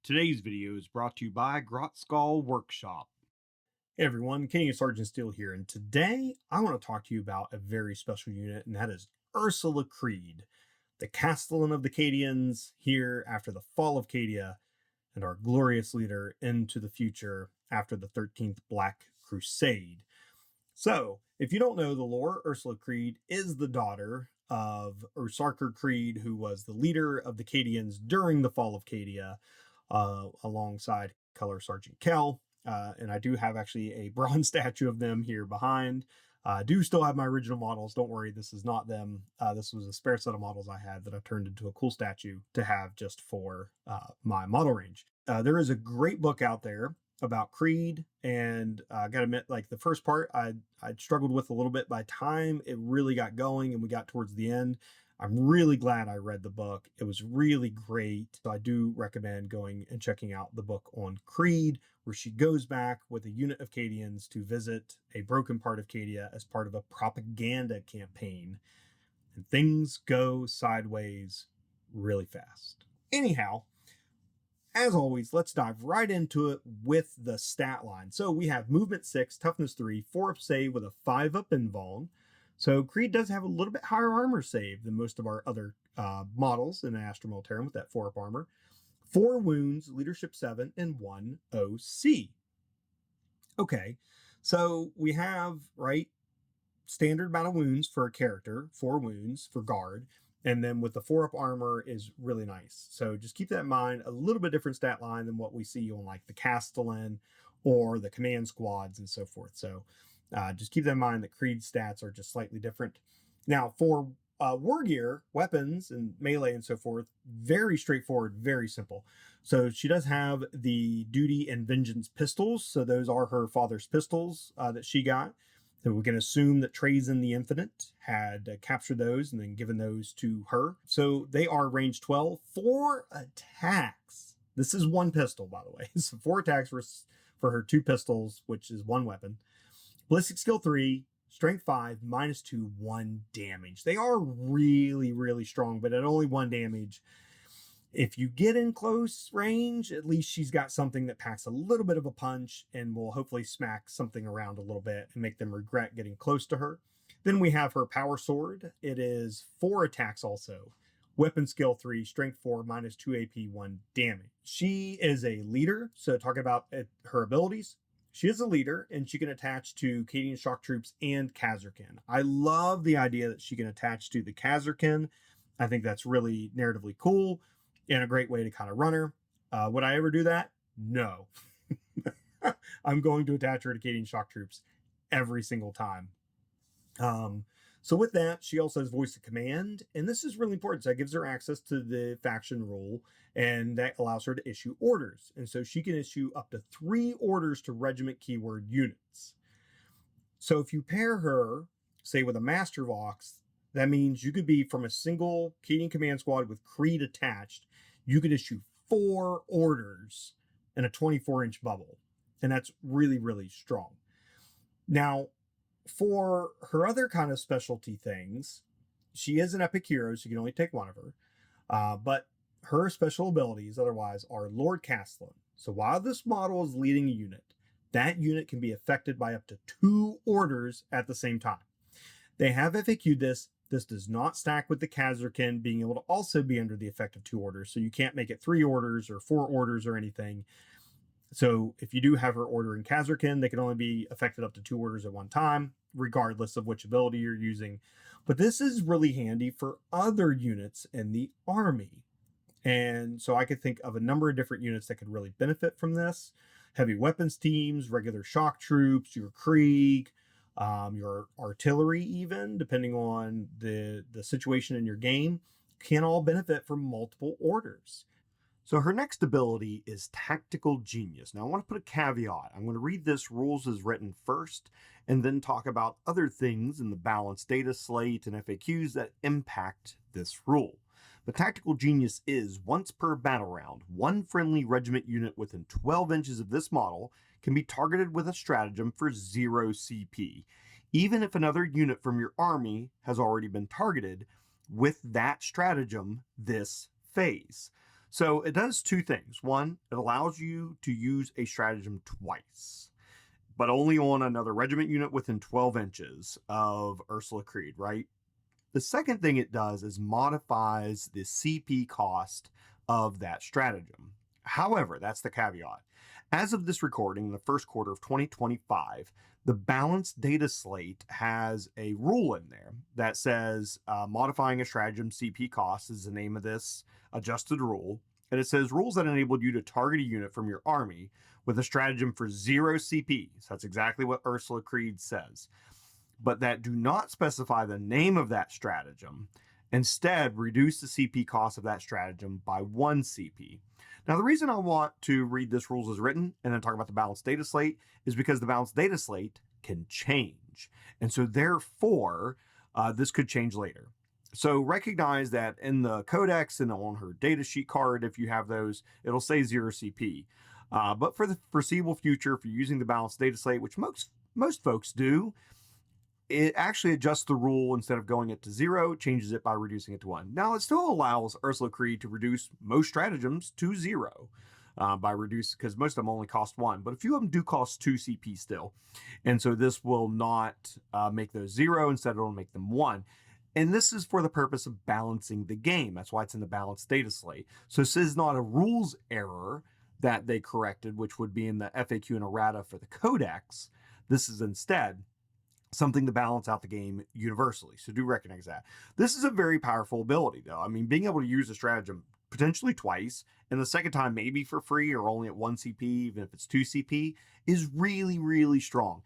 Today's video is brought to you by GrotSkull Workshop. Hey everyone, Kenny Sergeant Steele here, and today I want to talk to you about a very special unit, and that is Ursula Creed, the Castellan of the Cadians here after the fall of Cadia, and our glorious leader into the future after the 13th Black Crusade. So, if you don't know the lore, Ursula Creed is the daughter of Ursula Creed, who was the leader of the Cadians during the fall of Cadia, alongside Color Sergeant Kell. And I do have actually a bronze statue of them here behind. I do still have my original models. Don't worry, this is not them. This was a spare set of models I had that I turned into a cool statue to have just for my model range. There is a great book out there about Creed, and I gotta admit, like the first part I struggled with a little bit. By the time it really got going and we got towards the end, I'm really glad I read the book. It was really great. So I do recommend going and checking out the book on Creed, where she goes back with a unit of Cadians to visit a broken part of Cadia as part of a propaganda campaign. And things go sideways really fast. Anyhow, as always, let's dive right into it with the stat line. So we have movement 6, toughness 3, 4-up save with a 5-up invuln. So Creed does have a little bit higher armor save than most of our other models in Astra Militarum with that 4-up armor. 4 wounds, leadership 7, and 1 OC. Okay, so we have, right, standard amount of wounds for a character, 4 wounds for guard, and then with the 4-up armor is really nice. So just keep that in mind. A little bit different stat line than what we see on like the Castellan or the command squads and so forth. So just keep that in mind that Creed stats are just slightly different. Now for war gear, weapons, and melee and so forth, very straightforward, very simple. So she does have the Duty and Vengeance pistols. So those are her father's pistols that she got. So we can assume that Trazen the Infinite had captured those and then given those to her. So they are range 12, 4 attacks. This is one pistol, by the way. So 4 attacks for her 2 pistols, which is 1 weapon. Ballistic skill 3, strength 5, -2, 1 damage. They are really, really strong, but at only 1 damage. If you get in close range, at least she's got something that packs a little bit of a punch and will hopefully smack something around a little bit and make them regret getting close to her. Then we have her power sword. It is 4 attacks also. Weapon skill 3, strength 4, -2 AP, 1 damage. She is a leader. So talking about her abilities, she is a leader and she can attach to Cadian shock troops and Khazarkin. I love the idea that she can attach to the Khazarkin. I think that's really narratively cool and a great way to kind of run her. Would I ever do that? No. I'm going to attach her to Cadian shock troops every single time. So with that, she also has voice of command, and this is really important. So that gives her access to the faction rule, and that allows her to issue orders. And so she can issue up to 3 orders to regiment keyword units. So if you pair her, say, with a Master Vox, that means you could be from a single Cadian command squad with Creed attached. You could issue 4 orders in a 24-inch bubble. And that's really, really strong. Now, for her other kind of specialty things, she is an epic hero, so you can only take 1 of her. But her special abilities otherwise are Lord Castellan. So while this model is leading a unit, that unit can be affected by up to 2 orders at the same time. They have FAQ'd this. This does not stack with the Khazarkin being able to also be under the effect of 2 orders. So you can't make it 3 orders or 4 orders or anything. So if you do have her order in Khazarkin, they can only be affected up to 2 orders at one time, regardless of which ability you're using. But this is really handy for other units in the army. And so I could think of a number of different units that could really benefit from this. Heavy weapons teams, regular shock troops, your Krieg, your artillery even, depending on the situation in your game, can all benefit from multiple orders. So her next ability is Tactical Genius. Now I want to put a caveat. I'm going to read this rules as written first, and then talk about other things in the balanced data slate and FAQs that impact this rule. But Tactical Genius is, once per battle round, 1 friendly regiment unit within 12 inches of this model can be targeted with a stratagem for 0 CP, even if another unit from your army has already been targeted with that stratagem this phase. So it does two things. One, it allows you to use a stratagem twice, but only on another regiment unit within 12 inches of Ursula Creed, right? The second thing it does is modifies the CP cost of that stratagem. However, that's the caveat. As of this recording, in the first quarter of 2025, the balanced data slate has a rule in there that says modifying a stratagem CP cost is the name of this adjusted rule. And it says rules that enable you to target a unit from your army with a stratagem for 0 CP. So that's exactly what Ursula Creed says, but that do not specify the name of that stratagem. Instead, reduce the CP cost of that stratagem by 1 CP. Now, the reason I want to read this rules as written and then talk about the balanced data slate is because the balanced data slate can change. And so, therefore, this could change later. So recognize that in the codex and on her data sheet card, if you have those, it'll say 0 CP. But for the foreseeable future, if you're using the balanced data slate, which most folks do, it actually adjusts the rule. Instead of going it to 0, changes it by reducing it to 1. Now, it still allows Ursula Creed to reduce most stratagems to 0 by reduce, because most of them only cost 1, but a few of them do cost 2 CP still. And so this will not make those 0. Instead, it'll make them 1. And this is for the purpose of balancing the game. That's why it's in the balanced data slate. So this is not a rules error that they corrected, which would be in the FAQ and errata for the codex. This is instead something to balance out the game universally. So do recognize that. This is a very powerful ability, though. I mean, being able to use a stratagem potentially twice, and the second time maybe for free or only at 1 CP, even if it's 2 CP, is really, really strong.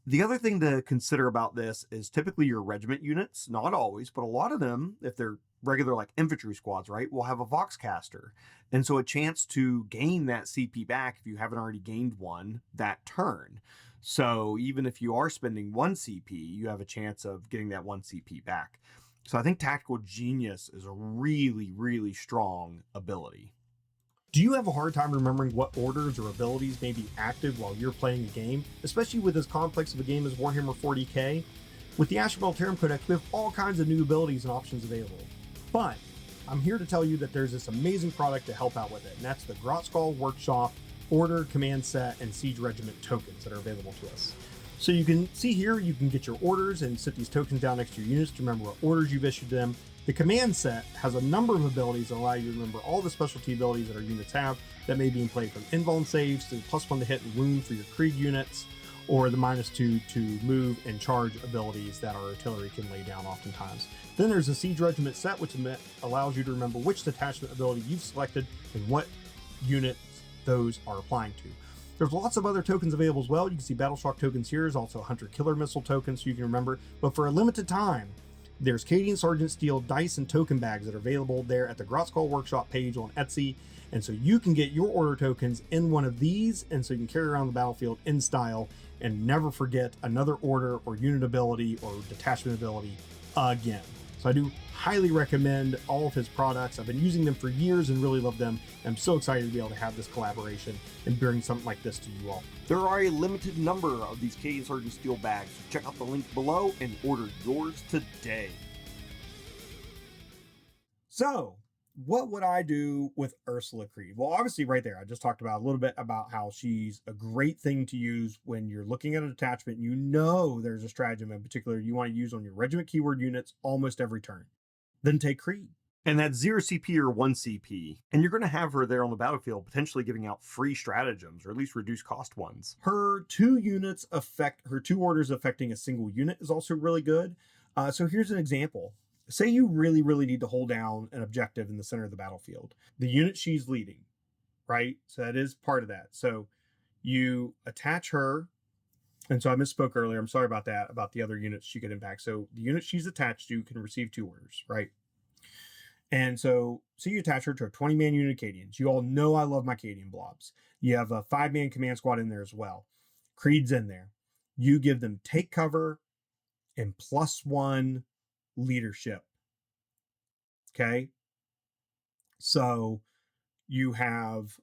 The other thing to consider about this is typically your regiment units, not always, but a lot of them, if they're regular like infantry squads, right, will have a Voxcaster. And so a chance to gain that CP back if you haven't already gained one that turn. So even if you are spending 1 CP, you have a chance of getting that 1 CP back. So I think Tactical Genius is a really, really strong ability. Do you have a hard time remembering what orders or abilities may be active while you're playing a game, especially with as complex of a game as Warhammer 40k? With the Astra Militarum Codex, we have all kinds of new abilities and options available. But I'm here to tell you that there's this amazing product to help out with it, and that's the GrotSkull Workshop Order, Command Set, and Siege Regiment tokens that are available to us. So you can see here, you can get your orders and sit these tokens down next to your units to remember what orders you've issued them. The command set has a number of abilities that allow you to remember all the specialty abilities that our units have that may be in play, from invuln saves to +1 to hit and wound for your Krieg units, or the -2 to move and charge abilities that our artillery can lay down oftentimes. Then there's a Siege Regiment set, which allows you to remember which detachment ability you've selected and what units those are applying to. There's lots of other tokens available as well. You can see Battle Shock tokens here. There's also Hunter Killer Missile tokens so you can remember. But for a limited time, there's Cadian Sergeant Steel dice and token bags that are available there at the GrotSkull Workshop page on Etsy. And so you can get your order tokens in one of these, and so you can carry around the battlefield in style and never forget another order or unit ability or detachment ability again. So I do highly recommend all of his products. I've been using them for years and really love them. I'm so excited to be able to have this collaboration and bring something like this to you all. There are a limited number of these Cadian Sergeant Steel bags, so check out the link below and order yours today. So, what would I do with Ursula Creed? Well, obviously right there, I just talked about a little bit about how she's a great thing to use when you're looking at a detachment. You know there's a stratagem in particular you want to use on your regiment keyword units almost every turn. Then take Creed. And that's 0 CP or 1 CP. And you're going to have her there on the battlefield, potentially giving out free stratagems, or at least reduced cost ones. Her 2 orders affecting a single unit is also really good. So here's an example. Say you really, really need to hold down an objective in the center of the battlefield. The unit she's leading, right? So that is part of that. So you attach her. And so I misspoke earlier. I'm sorry about that, about the other units she could impact. So the unit she's attached to can receive 2 orders, right? And so you attach her to a 20-man unit of Cadians. You all know I love my Cadian blobs. You have a 5-man command squad in there as well. Creed's in there. You give them take cover and +1 leadership. Okay. So you have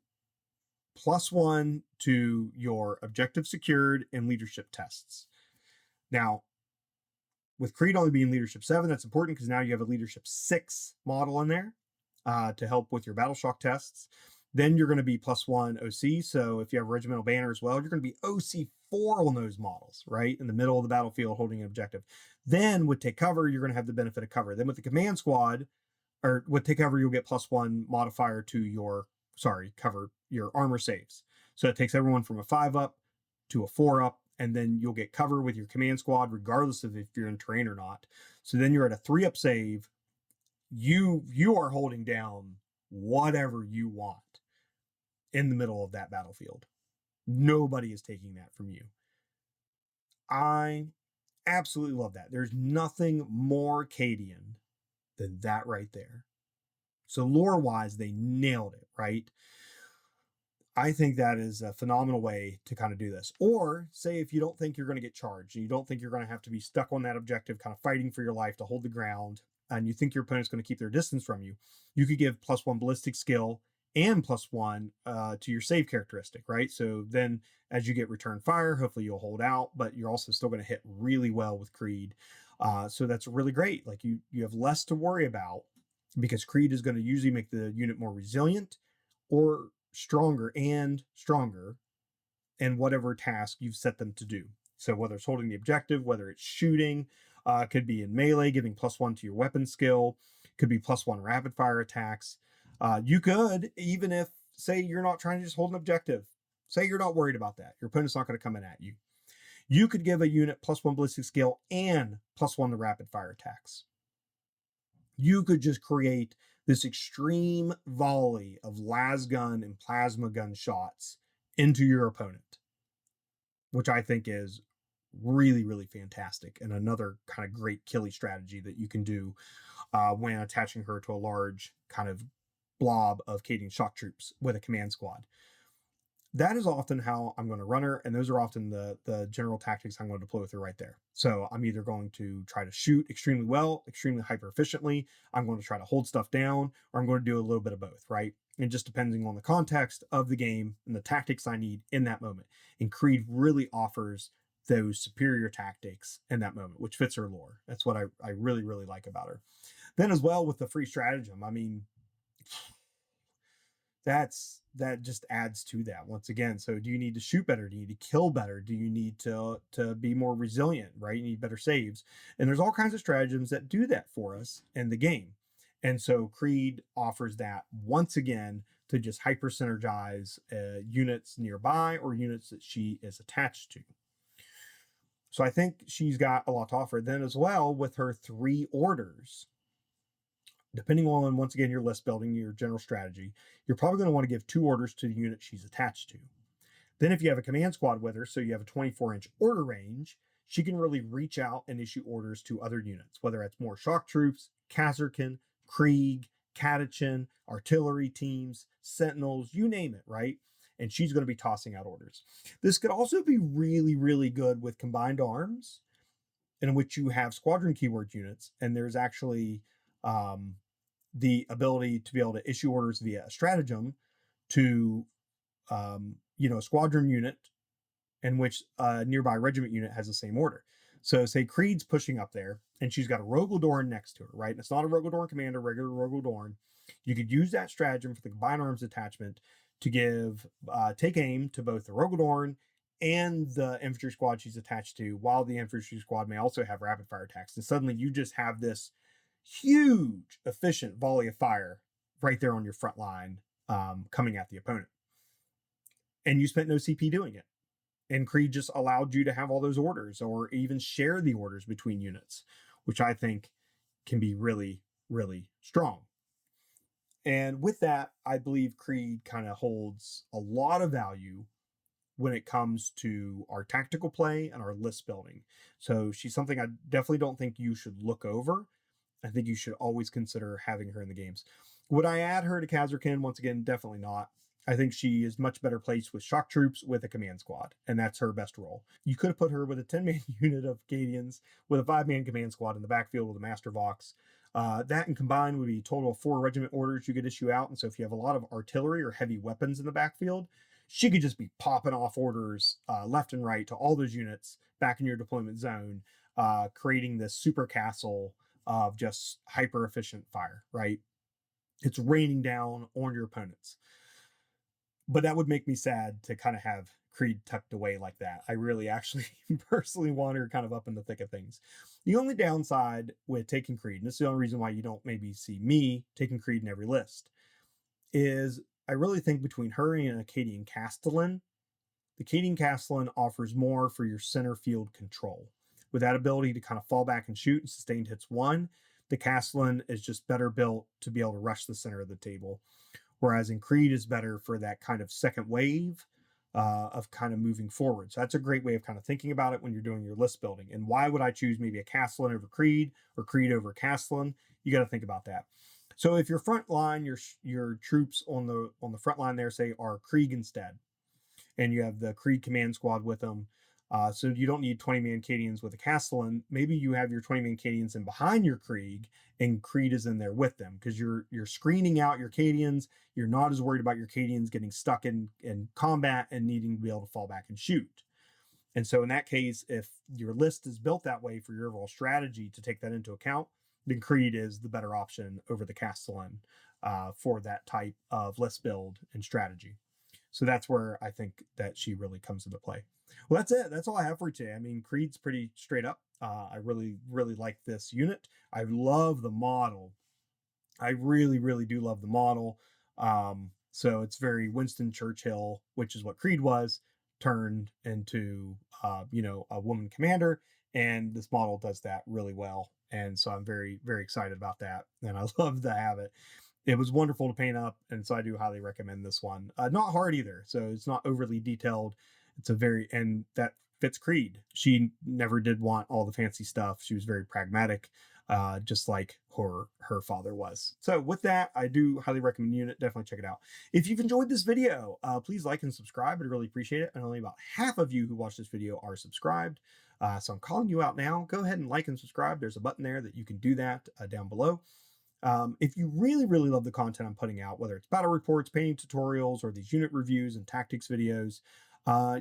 +1 to your objective secured and leadership tests. Now, with Creed only being leadership 7, that's important because now you have a leadership 6 model in there. to help with your battle shock tests. Then you're going to be +1 OC. So if you have a regimental banner as well, you're going to be OC4 on those models, right? In the middle of the battlefield holding an objective. Then with take cover, you're going to have the benefit of cover. Then with the command squad, or with take cover, you'll get +1 modifier to your, sorry, cover, your armor saves. So it takes everyone from a 5 up to a 4 up, and then you'll get cover with your command squad, regardless of if you're in terrain or not. So then you're at a 3 up save. You are holding down whatever you want in the middle of that battlefield. Nobody is taking that from you. I absolutely love that. There's nothing more Cadian than that right there. So lore wise, they nailed it, right? I think that is a phenomenal way to kind of do this. Or say if you don't think you're going to get charged and you don't think you're going to have to be stuck on that objective, kind of fighting for your life to hold the ground, and you think your opponent's going to keep their distance from you, you could give +1 ballistic skill and +1 to your save characteristic, right? So then as you get return fire, hopefully you'll hold out, but you're also still going to hit really well with Creed. So that's really great. Like you have less to worry about because Creed is going to usually make the unit more resilient or stronger and stronger in whatever task you've set them to do. So whether it's holding the objective, whether it's shooting, could be in melee, giving +1 to your weapon skill, could be +1 rapid fire attacks. You could, even if, say, you're not trying to just hold an objective, say you're not worried about that, your opponent's not going to come in at you. You could give a unit +1 ballistic skill and +1 the rapid fire attacks. You could just create this extreme volley of lasgun and plasma gun shots into your opponent, which I think is really, really fantastic and another kind of great killy strategy that you can do when attaching her to a large kind of blob of Cadian shock troops with a command squad. That is often how I'm going to run her, and those are often the general tactics I'm going to deploy with her right there. So I'm either going to try to shoot extremely well, extremely hyper efficiently. I'm going to try to hold stuff down, or I'm going to do a little bit of both, right? And just depending on the context of the game and the tactics I need in that moment. And Creed really offers those superior tactics in that moment, which fits her lore. That's what I really, really like about her. Then as well with the free stratagem, I mean, that just adds to that once again. So do you need to shoot better? Do you need to kill better? Do you need to be more resilient, right? You need better saves. And there's all kinds of stratagems that do that for us in the game. And so Creed offers that once again to just hyper synergize units nearby or units that she is attached to. So I think she's got a lot to offer. Then as well with her 3 orders, depending on, once again, your list building, your general strategy, you're probably going to want to give 2 orders to the unit she's attached to. Then if you have a command squad with her, so you have a 24-inch order range, she can really reach out and issue orders to other units, whether it's more shock troops, Kazarkin, Krieg, Katachin, artillery teams, sentinels, you name it, right? And she's going to be tossing out orders. This could also be really, really good with combined arms, in which you have squadron keyword units, and there's actually the ability to be able to issue orders via a stratagem to a squadron unit in which a nearby regiment unit has the same order. So say Creed's pushing up there and she's got a Rogaldorn next to her, right? And it's not a Rogaldorn commander, regular Rogaldorn. You could use that stratagem for the combined arms attachment to give take aim to both the Rogaldorn and the infantry squad she's attached to, while the infantry squad may also have rapid fire attacks. And suddenly you just have this huge, efficient volley of fire right there on your front line coming at the opponent. And you spent no CP doing it. And Creed just allowed you to have all those orders or even share the orders between units, which I think can be really, really strong. And with that, I believe Creed kind of holds a lot of value when it comes to our tactical play and our list building. So she's something I definitely don't think you should look over. I think you should always consider having her in the games. Would I add her to Kazarkin? Once again, definitely not. I think she is much better placed with shock troops with a command squad, and that's her best role. You could have put her with a 10-man unit of Cadians with a 5-man command squad in the backfield with a Master Vox. That and combined would be a total of 4 regiment orders you could issue out. And so if you have a lot of artillery or heavy weapons in the backfield, she could just be popping off orders left and right to all those units back in your deployment zone, creating this super castle of just hyper efficient fire, right? It's raining down on your opponents. But that would make me sad to kind of have Creed tucked away like that. I really actually personally want her kind of up in the thick of things. The only downside with taking Creed, and this is the only reason why you don't maybe see me taking Creed in every list, is I really think between her and an Acadian Castellan, the Acadian Castellan offers more for your center field control. With that ability to kind of fall back and shoot and sustained hits one, the Castellan is just better built to be able to rush the center of the table. Whereas in Creed is better for that kind of second wave of kind of moving forward. So that's a great way of kind of thinking about it when you're doing your list building. And why would I choose maybe a Castellan over Creed or Creed over Castellan? You got to think about that. So if your front line, your troops on the front line there say are Krieg instead, and you have the Creed command squad with them. So you don't need 20-man Cadians with a Castellan. Maybe you have your 20-man Cadians in behind your Krieg, and Creed is in there with them because you're screening out your Cadians. You're not as worried about your Cadians getting stuck in combat and needing to be able to fall back and shoot. And so in that case, if your list is built that way for your overall strategy to take that into account, then Creed is the better option over the Castellan for that type of list build and strategy. So that's where I think that she really comes into play. Well, that's it. That's all I have for you today. I mean, Creed's pretty straight up. I really, really like this unit. I love the model. I really, really do love the model. So it's very Winston Churchill, which is what Creed was, turned into, a woman commander. And this model does that really well. And so I'm very, very excited about that. And I love to have it. It was wonderful to paint up, and so I do highly recommend this one. Not hard either, so it's not overly detailed. It's a very and that fits Creed. She never did want all the fancy stuff. She was very pragmatic, just like her father was. So with that, I do highly recommend the unit. Definitely check it out. If you've enjoyed this video, please like and subscribe. I'd really appreciate it. And only about half of you who watch this video are subscribed. So I'm calling you out now. Go ahead and like and subscribe. There's a button there that you can do that down below. If you really, really love the content I'm putting out, whether it's battle reports, painting tutorials, or these unit reviews and tactics videos,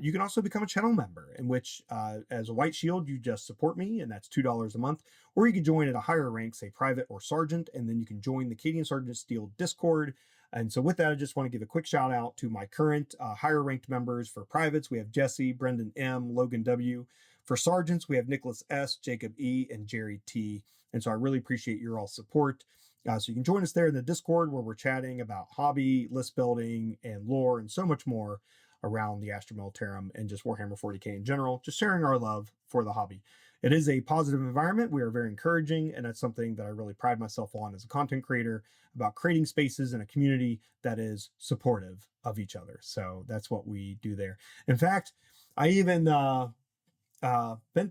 you can also become a channel member, in which, as a White Shield, you just support me, and that's $2 a month. Or you can join at a higher rank, say private or sergeant, and then you can join the Acadian Sergeant Steel Discord. And so with that, I just want to give a quick shout out to my current higher ranked members. For privates, we have Jesse, Brendan M, Logan W. For sergeants, we have Nicholas S, Jacob E, and Jerry T. And so I really appreciate your all support. So you can join us there in the Discord, where we're chatting about hobby, list building, and lore, and so much more around the Astra Militarum and just Warhammer 40k in general, just sharing our love for the hobby. It is a positive environment. We are very encouraging, and that's something that I really pride myself on as a content creator, about creating spaces in a community that is supportive of each other. So that's what we do there. In fact, I even bent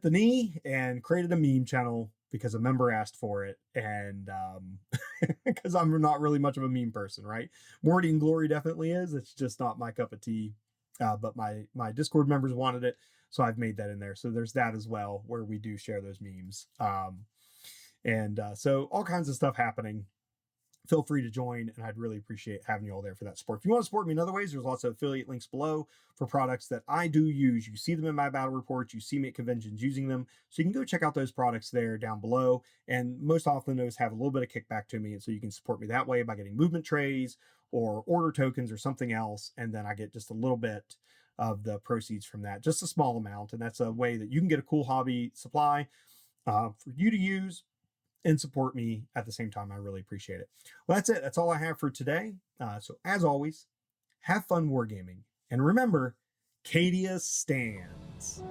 the knee and created a meme channel because a member asked for it, and because I'm not really much of a meme person, right? Morty and Glory definitely is. It's just not my cup of tea. But my Discord members wanted it, so I've made that in there. So there's that as well, where we do share those memes. So all kinds of stuff happening. Feel free to join, and I'd really appreciate having you all there for that support. If you want to support me in other ways, there's lots of affiliate links below for products that I do use. You see them in my battle reports. You see me at conventions using them. So you can go check out those products there down below. And most often those have a little bit of kickback to me. And so you can support me that way by getting movement trays or order tokens or something else. And then I get just a little bit of the proceeds from that, just a small amount. And that's a way that you can get a cool hobby supply for you to use and support me at the same time. I really appreciate it. Well, that's it. That's all I have for today. So as always, have fun wargaming. And remember, Cadia stands.